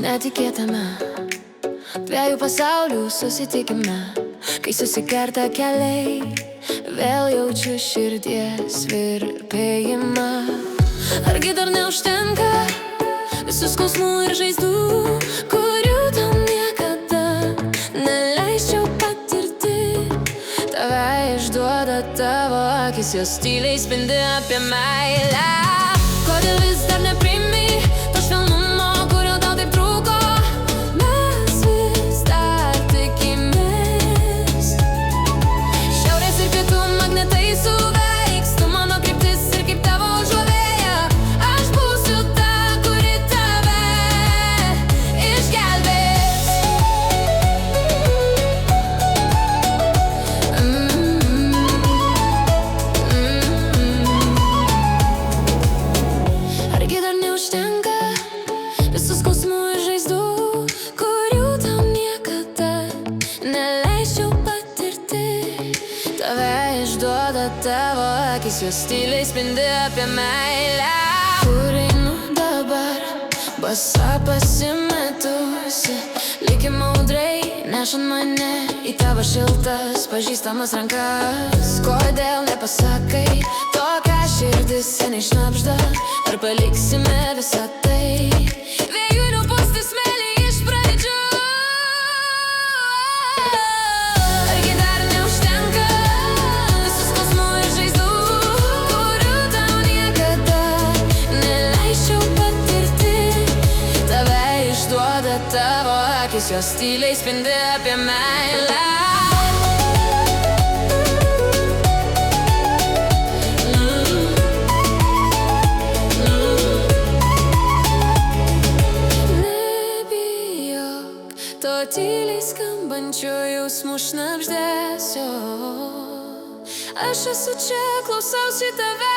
Netikėtame dviejų pasaulių susitikime, kai susikerta keliai, vėl jaučiu širdies virpėjimą. Argi dar neužtenka visų skausmų ir žaizdų, kurių tau niekada neleisčiau patirti? Tave išduoda tavo akis, jos tyliai spindi apie meilę. Kodėl vis dar nepriimi to švelnumo, kurio tau taip trūko? Mes vis dar tikimės. Šiaurės ir pietų magnetai suveiks, tu mano kryptis ir kaip tavo užuovėja. Aš būsiu ta, kuri tave išgelbės. Argi dar neužtenka visų skausmų ir žaizdų, kurių tau niekada neleisčiau patirti? Tave išduoda tavo akis, jos tyliai spindi apie meilę. Kur einu dabar, basa pasimetusi, lyg audrai nešant mane į tavo šiltas pažįstamas rankas. Kodėl nepasakai to, ką širdis seniai šnabžda? Ar paliksime visą tai vėjui nupūsti smėlį iš pradžių? Argi dar neužtenka visų skausmų ir žaizdų, kurių tau niekada neleisčiau patirti? Tave išduoda tavo akis, jos tyliai spindi apie meilę. Nebijok to tyliai skambančio jausmų šnabždesio. Aš esu čia, klausausi tavęs.